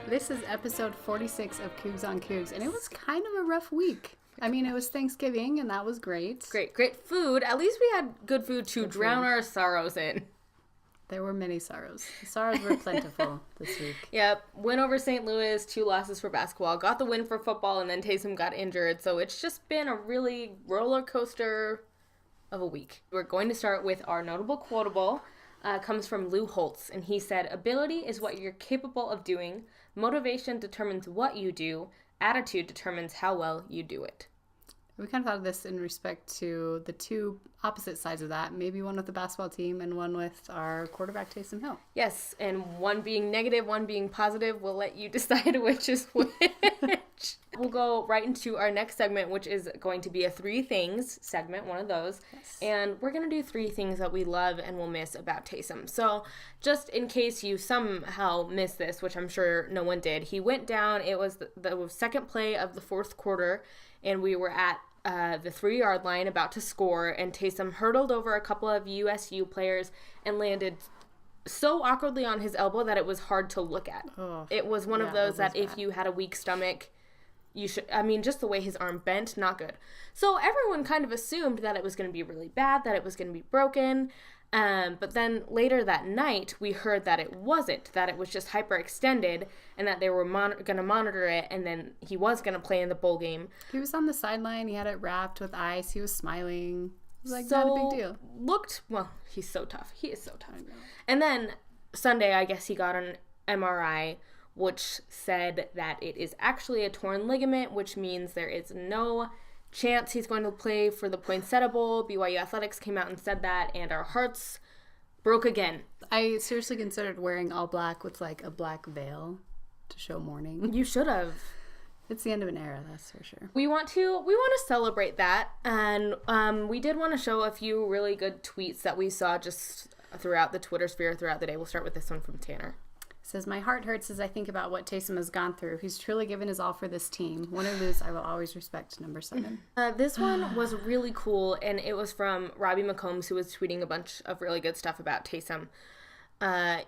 This is episode 46 of Cougs on Cougs, and it was kind of a rough week. I mean, it was Thanksgiving, and that was great. Great food. At least we had good food to drown our sorrows in. There were many sorrows. The sorrows were plentiful this week. Yep. Win over St. Louis, 2 losses for basketball. Got the win for football, and then Taysom got injured. So it's just been a really roller coaster of a week. We're going to start with our notable quotable. Comes from Lou Holtz, and he said, "Ability is what you're capable of doing. Motivation determines what you do. Attitude determines how well you do it." We kind of thought of this in respect to the two opposite sides of that. Maybe one with the basketball team and one with our quarterback, Taysom Hill. Yes, and one being negative, one being positive. We'll let you decide which is which. We'll go right into our next segment, which is going to be a 3 things segment, one of those. Yes. And we're going to do 3 things that we love and will miss about Taysom. So just in case you somehow missed this, which I'm sure no one did, he went down. It was the second play of the fourth quarter, and we were at the 3-yard line about to score, and Taysom hurdled over a couple of USU players and landed so awkwardly on his elbow that it was hard to look at. Oh, it was one of those that if you had a weak stomach, you should, just the way his arm bent, not good. So everyone kind of assumed that it was going to be really bad, that it was going to be broken. But then later that night, we heard that it wasn't, that it was just hyperextended, and that they were going to monitor it, and then he was going to play in the bowl game. He was on the sideline. He had it wrapped with ice. He was smiling. It was like, not a big deal. He's so tough. He is so tough. And then Sunday, I guess he got an MRI, which said that it is actually a torn ligament, which means there is no chance he's going to play for the Poinsettia Bowl. BYU Athletics came out and said that, and our hearts broke again. I seriously considered wearing all black with like a black veil to show mourning. You should have. It's the end of an era, that's for sure. We want to celebrate that, and we did want to show a few really good tweets that we saw just throughout the Twitter sphere throughout the day. We'll start with this one from Tanner. It says, "My heart hurts as I think about what Taysom has gone through. He's truly given his all for this team. Win or lose, I will always respect number 7. This one was really cool, and it was from Robbie McCombs, who was tweeting a bunch of really good stuff about Taysom.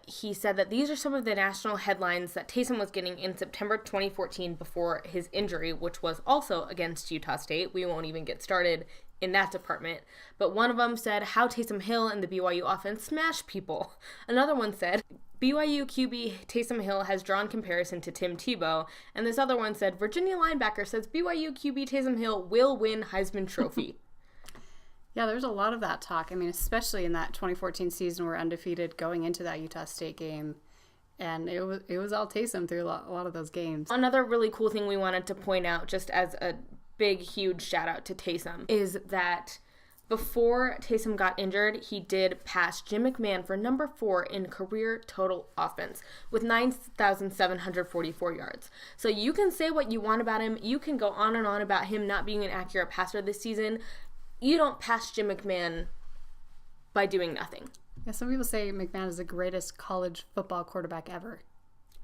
He said that these are some of the national headlines that Taysom was getting in September 2014 before his injury, which was also against Utah State. We won't even get started in that department. But one of them said, how Taysom Hill and the BYU offense smash people. Another one said, BYU QB Taysom Hill has drawn comparison to Tim Tebow. And this other one said, Virginia linebacker says BYU QB Taysom Hill will win Heisman Trophy. Yeah, there's a lot of that talk. I mean, especially in that 2014 season, we're undefeated going into that Utah State game. And it was all Taysom through a lot of those games. Another really cool thing we wanted to point out, just as a big, huge shout out to Taysom, is that before Taysom got injured, he did pass Jim McMahon for number 4 in career total offense with 9,744 yards. So you can say what you want about him. You can go on and on about him not being an accurate passer this season. You don't pass Jim McMahon by doing nothing. Yeah, some people say McMahon is the greatest college football quarterback ever.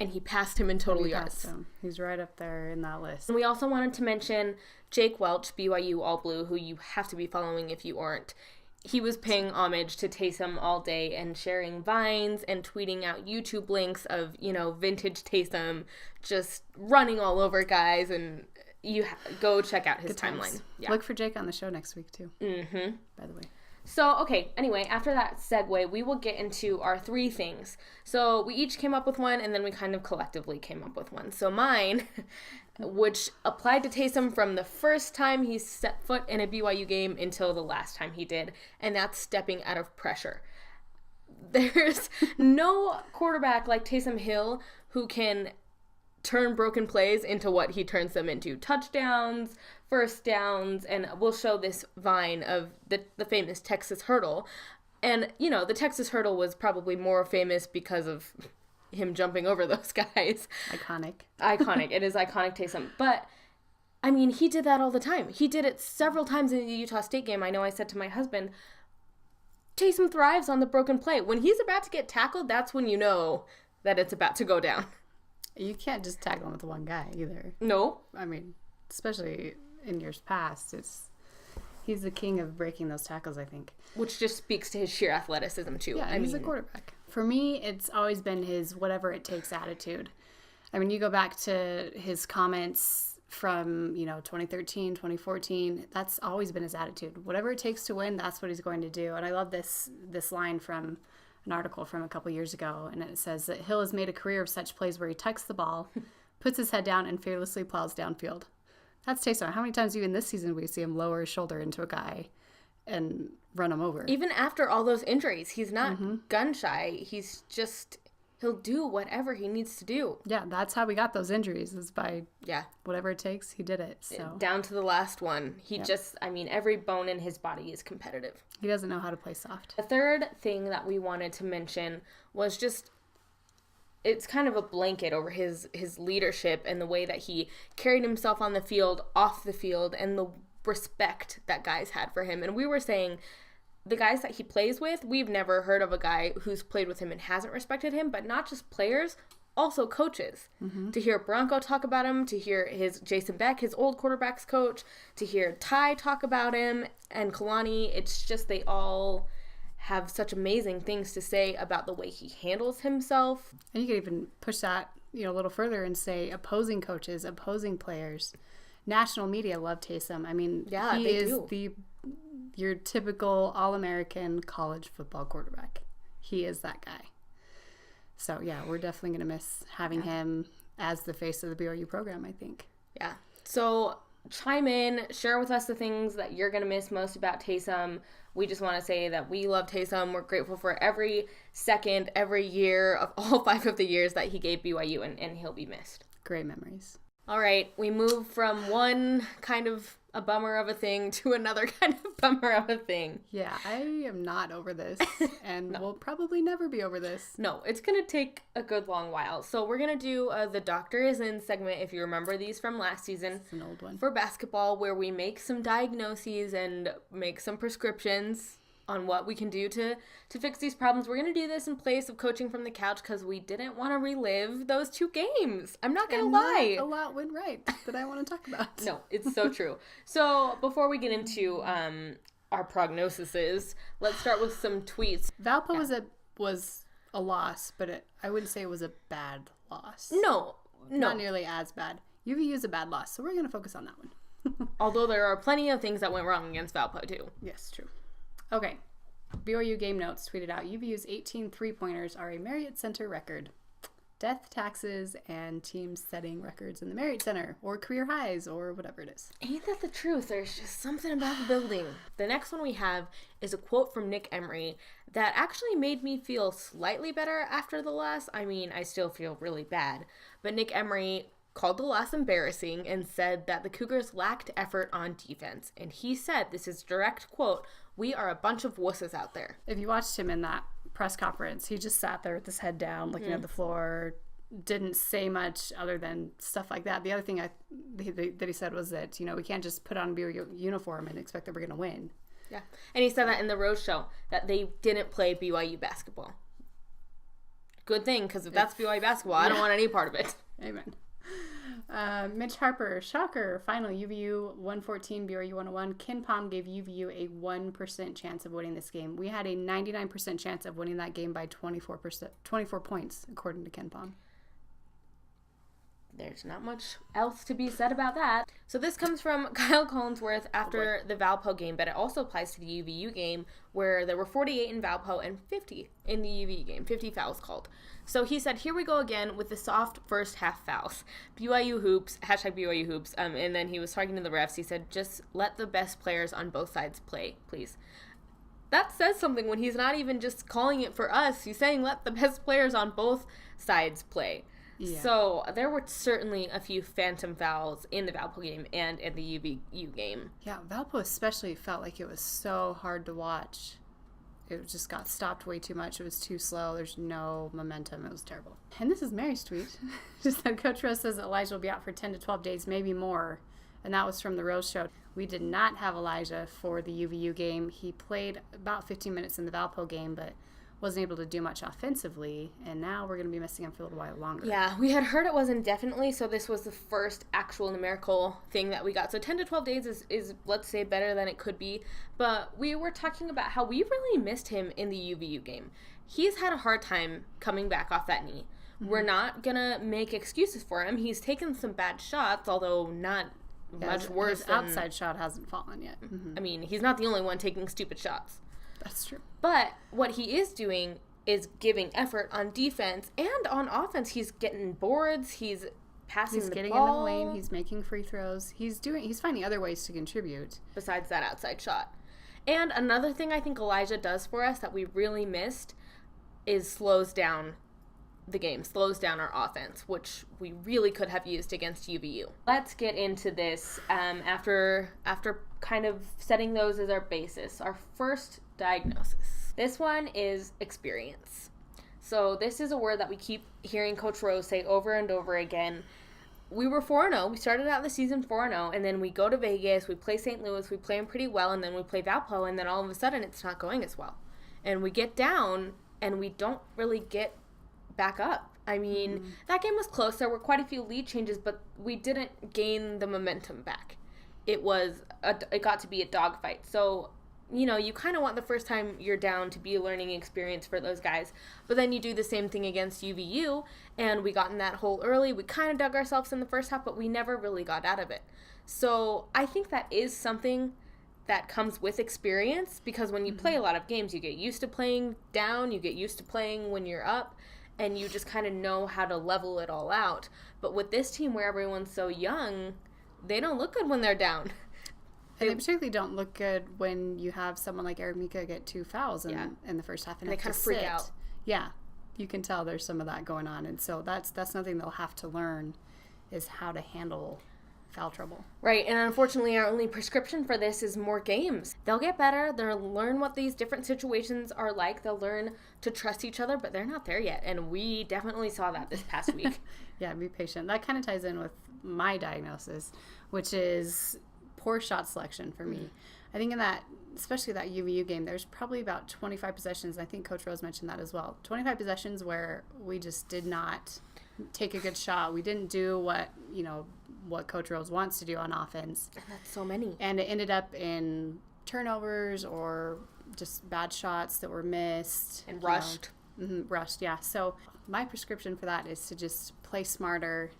And he passed him in total yards. He's right up there in that list. And we also wanted to mention Jake Welch, BYU All Blue, who you have to be following if you aren't. He was paying homage to Taysom all day and sharing vines and tweeting out YouTube links of, vintage Taysom just running all over guys. And you go check out his timeline. Yeah. Look for Jake on the show next week, too. Mm-hmm. By the way. So, okay, anyway, after that segue, we will get into our 3 things. So we each came up with one, and then we kind of collectively came up with one. So mine, which applied to Taysom from the first time he set foot in a BYU game until the last time he did, and that's stepping out of pressure. There's no quarterback like Taysom Hill who can turn broken plays into what he turns them into. Touchdowns, first downs, and we'll show this vine of the famous Texas hurdle. And, the Texas hurdle was probably more famous because of him jumping over those guys. Iconic. It is iconic Taysom. But, he did that all the time. He did it several times in the Utah State game. I know I said to my husband, Taysom thrives on the broken play. When he's about to get tackled, that's when you know that it's about to go down. You can't just tackle him with one guy either. No. Especially in years past, he's the king of breaking those tackles, I think. Which just speaks to his sheer athleticism, too. Yeah, he's a quarterback. For me, it's always been his whatever it takes attitude. I mean, you go back to his comments from, 2013, 2014, that's always been his attitude. Whatever it takes to win, that's what he's going to do. And I love this line from an article from a couple years ago, and it says that Hill has made a career of such plays where he tucks the ball, puts his head down, and fearlessly plows downfield. That's Taysom. How many times even this season we see him lower his shoulder into a guy and run him over? Even after all those injuries, he's not gun shy. He's just, he'll do whatever he needs to do. Yeah, that's how we got those injuries, is by whatever it takes, he did it. So down to the last one. He just, every bone in his body is competitive. He doesn't know how to play soft. The third thing that we wanted to mention was just, it's kind of a blanket over his leadership and the way that he carried himself on the field, off the field, and the respect that guys had for him. And we were saying the guys that he plays with, we've never heard of a guy who's played with him and hasn't respected him, but not just players, also coaches. To hear Bronco talk about him, to hear his Jason Beck, his old quarterback's coach, to hear Ty talk about him, and Kalani, it's just they all have such amazing things to say about the way he handles himself. And you could even push that, a little further and say opposing coaches, opposing players, national media love Taysom. I mean, he is your typical All-American college football quarterback. He is that guy. So, we're definitely going to miss having him as the face of the BYU program, I think. Yeah. So, chime in, share with us the things that you're going to miss most about Taysom. We just want to say that we love Taysom. We're grateful for every second, every year of all 5 of the years that he gave BYU, and he'll be missed. Great memories. All right, we move from one kind of a bummer of a thing to another kind of bummer of a thing. Yeah, I am not over this, and we'll probably never be over this. No, it's going to take a good long while. So we're going to do the Doctor is In segment, if you remember these from last season. It's an old one. For basketball, where we make some diagnoses and make some prescriptions on what we can do to fix these problems. We're going to do this in place of coaching from the couch because we didn't want to relive those 2 games. I'm not going to lie. Not a lot went right that I want to talk about. No, it's so true. So before we get into our prognoses, let's start with some tweets. Valpo was a loss, but I wouldn't say it was a bad loss. No. Not nearly as bad. UVU is a bad loss, so we're going to focus on that one. Although there are plenty of things that went wrong against Valpo, too. Yes, true. Okay. BYU Game Notes tweeted out, UVU's 18 3-pointers are a Marriott Center record. Death, taxes, and teams setting records in the Marriott Center, or career highs, or whatever it is. Ain't that the truth? There's just something about the building. The next one we have is a quote from Nick Emery that actually made me feel slightly better after the loss. I mean, I still feel really bad. But Nick Emery called the loss embarrassing and said that the Cougars lacked effort on defense. And he said, this is direct quote, "We are a bunch of wusses out there." If you watched him in that press conference, he just sat there with his head down, looking at the floor, didn't say much other than stuff like that. The other thing that he said was that, we can't just put on a BYU uniform and expect that we're going to win. Yeah. And he said that in the road show, that they didn't play BYU basketball. Good thing, because if that's BYU basketball, I don't want any part of it. Amen. Mitch Harper, shocker, final UVU 114, BYU 101. Ken Pom gave UVU a 1% chance of winning this game. We had a 99% chance of winning that game by 24 points, according to Ken Pom. There's not much else to be said about that. So this comes from Kyle Collinsworth after the Valpo game, but it also applies to the UVU game, where there were 48 in Valpo and 50 in the UVU game, 50 fouls called. So he said, "Here we go again with the soft first half fouls. BYU Hoops, hashtag BYU Hoops." And then he was talking to the refs. He said, "Just let the best players on both sides play, please." That says something when he's not even just calling it for us. He's saying let the best players on both sides play. Yeah. So there were certainly a few phantom fouls in the Valpo game and in the UVU game. Yeah, Valpo especially felt like it was so hard to watch. It just got stopped way too much. It was too slow. There's no momentum. It was terrible. And this is Mary's tweet. Just that Coach Rose says Elijah will be out for 10 to 12 days, maybe more. And that was from the Rose Show. We did not have Elijah for the UVU game. He played about 15 minutes in the Valpo game, but wasn't able to do much offensively, and now we're going to be missing him for a little while longer. Yeah, we had heard it was indefinitely, so this was the first actual numerical thing that we got. So 10 to 12 days is let's say, better than it could be, but we were talking about how we really missed him in the UVU game. He's had a hard time coming back off that knee. We're not going to make excuses for him. He's taken some bad shots, although not much worse. His outside shot hasn't fallen yet. I mean, he's not the only one taking stupid shots. That's true. But what he is doing is giving effort on defense and on offense. He's getting boards. He's passing the ball. He's getting in the lane. He's making free throws. He's finding other ways to contribute. Besides that outside shot. And another thing I think Elijah does for us that we really missed is slows down the game, slows down our offense, which we really could have used against UVU. Let's get into this after kind of setting those as our basis. Our first diagnosis. This one is experience. So this is a word that we keep hearing Coach Rose say over and over again. We were 4-0. We started out the season 4-0, and then we go to Vegas, we play St. Louis, we play them pretty well, and then we play Valpo, and then all of a sudden it's not going as well. And we get down, and we don't really get back up. I mean, that game was close. There were quite a few lead changes, but we didn't gain the momentum back. It got to be a dogfight. So, you know, you kind of want the first time you're down to be a learning experience for those guys. But then you do the same thing against UVU, and we got in that hole early. We kind of dug ourselves in the first half, but we never really got out of it. So I think that is something that comes with experience, because when you play a lot of games, you get used to playing down, you get used to playing when you're up, and you just kind of know how to level it all out. But with this team where everyone's so young, they don't look good when they're down. And they particularly don't look good when you have someone like Eric Mika get 2 fouls in the first half. And they kind of freak out. Yeah, you can tell there's some of that going on. And so that's something they'll have to learn, is how to handle foul trouble. Right, and unfortunately our only prescription for this is more games. They'll get better, they'll learn what these different situations are like, they'll learn to trust each other, but they're not there yet, and we definitely saw that this past week. Yeah, be patient. That kind of ties in with my diagnosis, which is poor shot selection for me. I think in that, especially that UVU game, there's probably about 25 possessions, I think Coach Rose mentioned that as well, 25 possessions where we just did not take a good shot. We didn't do what Coach Rose wants to do on offense. And that's so many. And it ended up in turnovers or just bad shots that were missed. And rushed. Rushed, yeah. So my prescription for that is to just play smarter.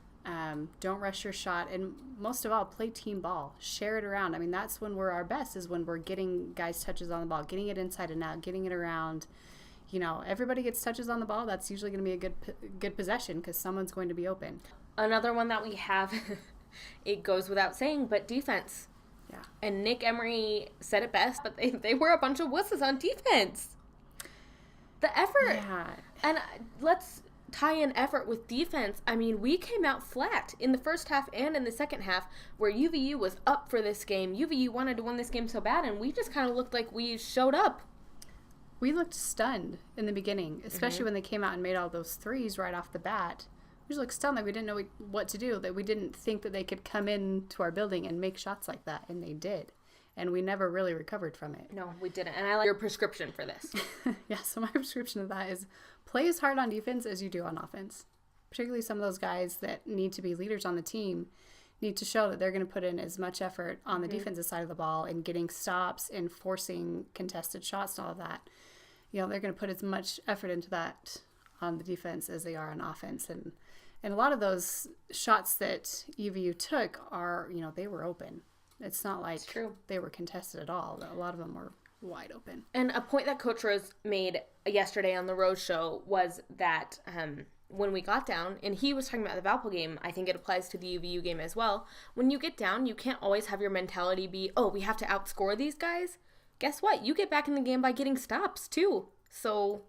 Don't rush your shot. And most of all, play team ball. Share it around. I mean, that's when we're our best, is when we're getting guys touches on the ball, getting it inside and out, getting it around. You know, everybody gets touches on the ball. That's usually going to be a good possession, because someone's going to be open. Another one that we have, it goes without saying, but defense. Yeah. And Nick Emery said it best, but they were a bunch of wusses on defense. The effort. Yeah. And let's tie in effort with defense. I mean, we came out flat in the first half and in the second half, where UVU was up for this game. UVU wanted to win this game so bad, and we just kind of looked like we showed up. We looked stunned in the beginning, especially when they came out and made all those threes right off the bat. We just looked stunned, like we didn't know what to do, that we didn't think that they could come into our building and make shots like that, and they did. And we never really recovered from it. No, we didn't. And I like your prescription for this. Yeah, so my prescription of that is play as hard on defense as you do on offense. Particularly some of those guys that need to be leaders on the team need to show that they're going to put in as much effort on the defensive side of the ball and getting stops and forcing contested shots and all of that. You know, they're going to put as much effort into that on the defense as they are on offense. And a lot of those shots that UVU took are, you know, they were open. It's not like they were contested at all. A lot of them were wide open. And a point that Coach Rose made yesterday on the Rose Show was that when we got down, and he was talking about the Valpo game, I think it applies to the UVU game as well. When you get down, you can't always have your mentality be, oh, we have to outscore these guys. Guess what? You get back in the game by getting stops, too. So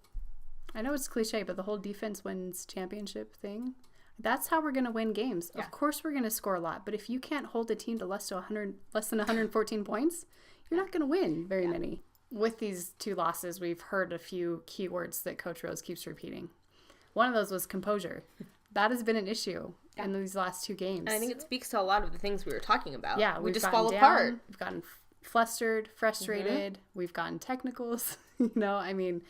I know it's cliche, but the whole defense wins championship thing, that's how we're going to win games. Yeah. Of course we're going to score a lot, but if you can't hold a team to less than 114 points, you're not going to win very many. With these 2 losses, we've heard a few keywords that Coach Rose keeps repeating. One of those was composure. That has been an issue in these last 2 games. And I think it speaks to a lot of the things we were talking about. Yeah, we just fall apart. We've gotten flustered, frustrated. We've gotten technicals. You know, I mean,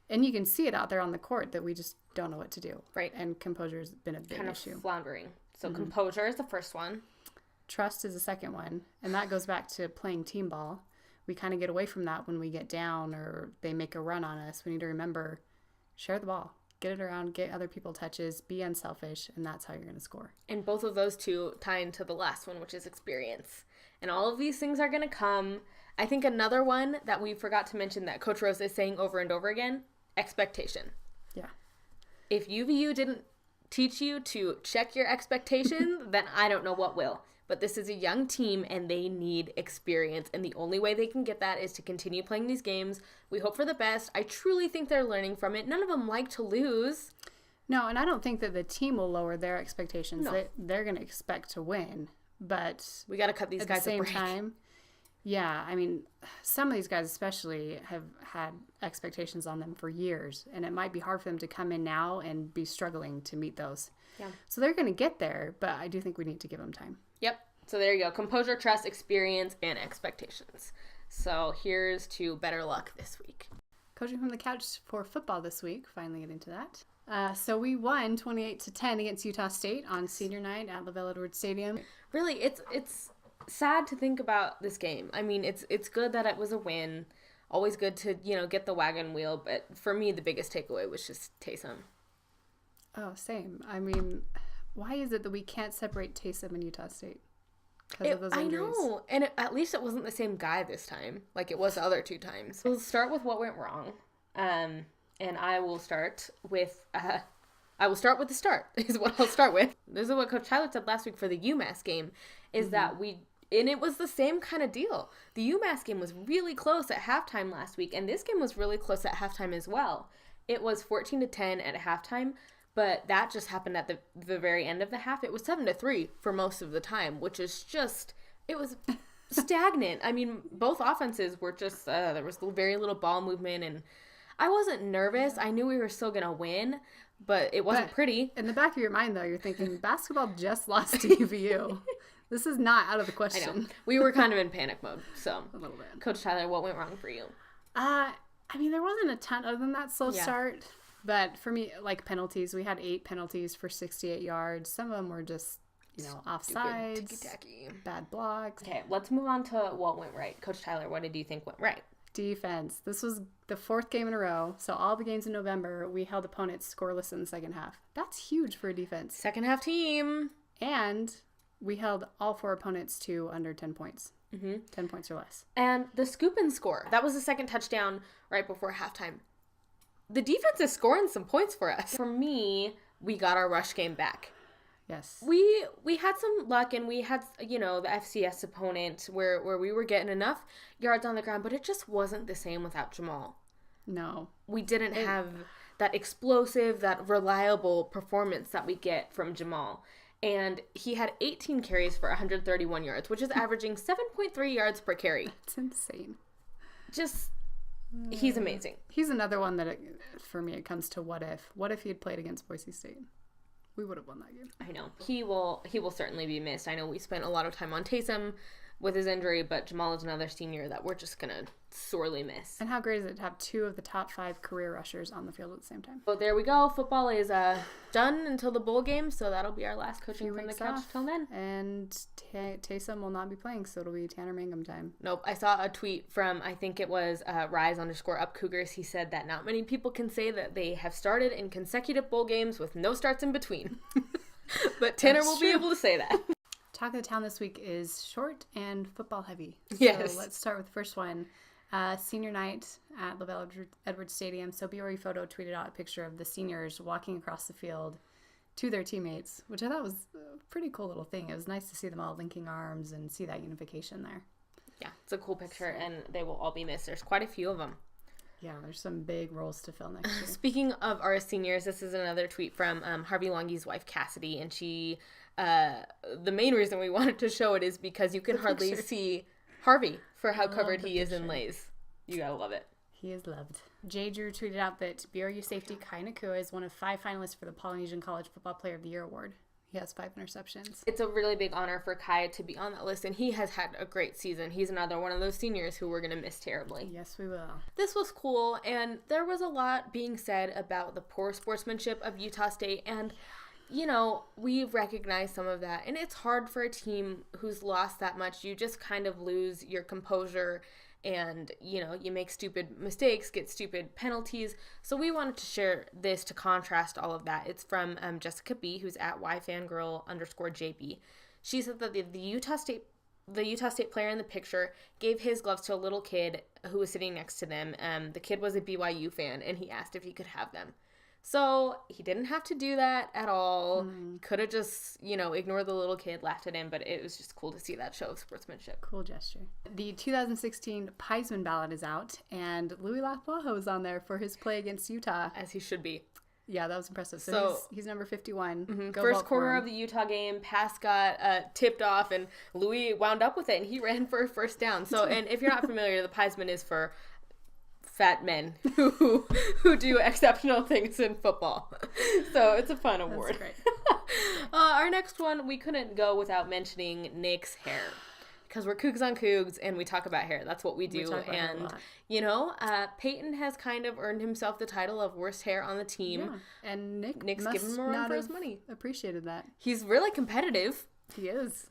and you can see it out there on the court that we just don't know what to do. Right. And composure has been a big issue. Kind of floundering. So composure is the first one. Trust is the second one. And that goes back to playing team ball. We kind of get away from that when we get down or they make a run on us. We need to remember, share the ball. get it around, get other people touches, be unselfish, and that's how you're going to score. And both of those two tie into the last one, which is experience. And all of these things are going to come. I think another one that we forgot to mention that Coach Rose is saying over and over again, expectation. Yeah. If UVU didn't teach you to check your expectations, then I don't know what will. But this is a young team, and they need experience. And the only way they can get that is to continue playing these games. We hope for the best. I truly think they're learning from it. None of them like to lose. No, and I don't think that the team will lower their expectations. No. They're going to expect to win. But we got to cut these guys a break. At the same time, yeah, I mean, some of these guys especially have had expectations on them for years. And it might be hard for them to come in now and be struggling to meet those. Yeah. So they're going to get there, but I do think we need to give them time. Yep. So there you go. Composure, trust, experience, and expectations. So here's to better luck this week. Coaching from the couch for football this week. Finally getting to that. So we won 28-10 against Utah State on senior night at LaVelle Edwards Stadium. Really, it's sad to think about this game. I mean, it's good that it was a win. Always good to, get the wagon wheel. But for me, the biggest takeaway was just Taysom. Oh, same. I mean, why is it that we can't separate Taysom and Utah State? Because of those injuries. I know. And at least it wasn't the same guy this time, like it was the other two times. We'll start with what went wrong. And I will start with the start, is what I'll start with. This is what Coach Tyler said last week for the UMass game, is that and it was the same kind of deal. The UMass game was really close at halftime last week, and this game was really close at halftime as well. It was 14-10 at halftime, but that just happened at the very end of the half. It was 7-3 for most of the time, which is just, it was stagnant. I mean, both offenses were just, there was very little ball movement, and I wasn't nervous. I knew we were still going to win, but it wasn't pretty. In the back of your mind, though, you're thinking, basketball just lost to UVU. This is not out of the question. I know. We were kind of in panic mode, so. A little bit. Coach Tyler, what went wrong for you? I mean, there wasn't a ton other than that slow start. But for me, like penalties, we had 8 penalties for 68 yards. Some of them were just, offsides, bad blocks. Okay, let's move on to what went right. Coach Tyler, what did you think went right? Defense. This was the 4th game in a row. So all the games in November, we held opponents scoreless in the second half. That's huge for a defense. Second half team. And we held all 4 opponents to under 10 points. 10 points or less. And the scoop and score. That was the second touchdown right before halftime. The defense is scoring some points for us. For me, we got our rush game back. Yes. We had some luck, and we had, the FCS opponent where we were getting enough yards on the ground, but it just wasn't the same without Jamal. No. We didn't have that explosive, that reliable performance that we get from Jamal. And he had 18 carries for 131 yards, which is averaging 7.3 yards per carry. It's insane. Just... He's amazing. He's another one that, for me, it comes to what if. What if he had played against Boise State? We would have won that game. I know. He will certainly be missed. I know we spent a lot of time on Taysom with his injury, but Jamal is another senior that we're just going to sorely miss. And how great is it to have 2 of the top 5 career rushers on the field at the same time? So there we go. Football is done until the bowl game, so that'll be our last coaching from the couch till then. And Taysom will not be playing, so it'll be Tanner Mangum time. Nope. I saw a tweet from, I think it was rise_up Cougars. He said that not many people can say that they have started in consecutive bowl games with no starts in between. But Tanner will be able to say that. Talk of the town this week is short and football heavy. Yes. So let's start with the first one. Senior night at LaVelle Edwards Stadium. So BYU Photo tweeted out a picture of the seniors walking across the field to their teammates, which I thought was a pretty cool little thing. It was nice to see them all linking arms and see that unification there. Yeah, it's a cool picture, and they will all be missed. There's quite a few of them. Yeah, there's some big roles to fill next year. Speaking of our seniors, this is another tweet from Harvey Longie's wife, Cassidy, and she... the main reason we wanted to show it is because you can hardly see Harvey for how covered he is in lays. You gotta love it. He is loved. Jay Drew tweeted out that BYU safety Kai Nakua is one of 5 finalists for the Polynesian College Football Player of the Year award. He has 5 interceptions. It's a really big honor for Kai to be on that list, and he has had a great season. He's another one of those seniors who we're going to miss terribly. Yes, we will. This was cool, and there was a lot being said about the poor sportsmanship of Utah State, and we recognize some of that, and it's hard for a team who's lost that much. You just kind of lose your composure and, you know, you make stupid mistakes, get stupid penalties. So we wanted to share this to contrast all of that. It's from Jessica B, who's at yfangirl_JB. She said that the Utah State player in the picture gave his gloves to a little kid who was sitting next to them. The kid was a BYU fan, and he asked if he could have them. So he didn't have to do that at all. Could have just, you know, ignored the little kid, laughed at him, but it was just cool to see that show of sportsmanship. Cool gesture. The 2016 Heisman ballot is out, and Louis Lapuaho is on there for his play against Utah. As he should be. Yeah, that was impressive. So he's number 51. First quarter of the Utah game, pass got tipped off, and Louis wound up with it, and he ran for a first down. So, and if you're not familiar, the Heisman is for fat men who do exceptional things in football. So it's a fun award. That's great. Our next one, we couldn't go without mentioning Nick's hair. Because we're Cougs on Cougs, and we talk about hair. That's what we do. And, you know, Peyton has kind of earned himself the title of worst hair on the team. Yeah. And Nick's giving him a run for his money. Appreciated that. He's really competitive. He is.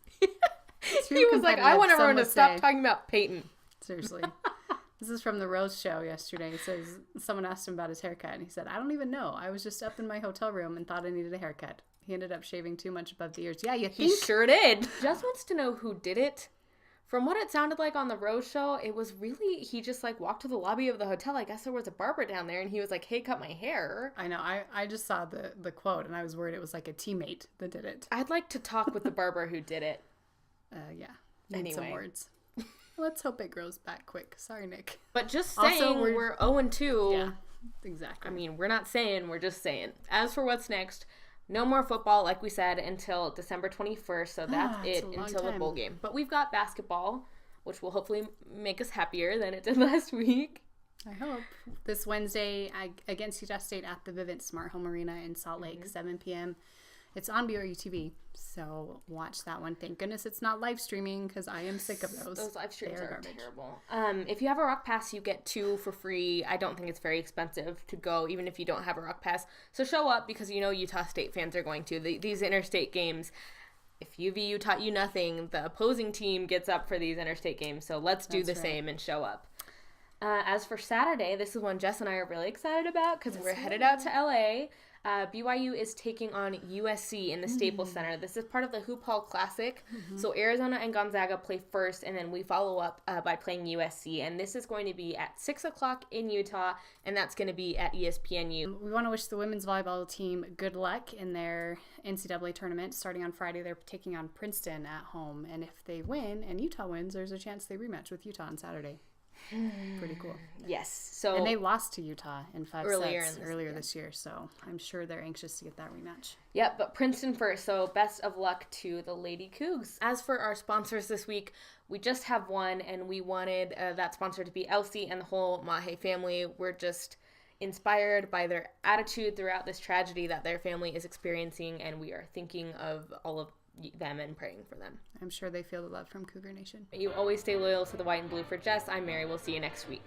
He was like, I want everyone to stop talking about Peyton. Seriously. This is from the Rose Show yesterday. It says someone asked him about his haircut, and he said, I don't even know. I was just up in my hotel room and thought I needed a haircut. He ended up shaving too much above the ears. Yeah, you think? He sure did. Jess wants to know who did it. From what it sounded like on the Rose Show, it was really, he just like walked to the lobby of the hotel. I guess there was a barber down there, and he was like, hey, cut my hair. I know. I just saw the quote, and I was worried it was like a teammate that did it. I'd like to talk with the barber who did it. Yeah. Need some words. Let's hope it grows back quick. Sorry, Nick. But just saying, also, we're 0-2. Yeah, exactly. I mean, we're not saying, we're just saying. As for what's next, no more football, like we said, until December 21st. So that's it until the bowl game. But we've got basketball, which will hopefully make us happier than it did last week. I hope. This Wednesday against Utah State at the Vivint Smart Home Arena in Salt Lake, 7 p.m. It's on BYU TV, so watch that one. Thank goodness it's not live streaming, because I am sick of those. Those live streams are terrible. If you have a Rock Pass, you get 2 for free. I don't think it's very expensive to go, even if you don't have a Rock Pass. So show up, because you know Utah State fans are going to. These interstate games, if UVU taught you nothing, the opposing team gets up for these interstate games. So let's do the same and show up. As for Saturday, this is one Jess and I are really excited about, because we're headed out to LA. BYU is taking on USC in the Staples Center. This is part of the Hoop Hall Classic. So Arizona and Gonzaga play first, and then we follow up by playing USC. And this is going to be at 6 o'clock in Utah, and that's going to be at ESPNU. We want to wish the women's volleyball team good luck in their NCAA tournament. Starting on Friday, they're taking on Princeton at home. And if they win and Utah wins, there's a chance they rematch with Utah on Saturday. Pretty cool. Yes. So and they lost to Utah in 5 sets earlier this year, so I'm sure they're anxious to get that rematch. Yep, but Princeton first, so best of luck to the Lady Cougs. As for our sponsors this week, we just have one, and we wanted that sponsor to be Elsie and the whole Mahe family. We're just inspired by their attitude throughout this tragedy that their family is experiencing, and we are thinking of all of them and praying for them. I'm sure they feel the love from Cougar Nation. You always stay loyal to the white and blue. For Jess, I'm Mary. We'll see you next week.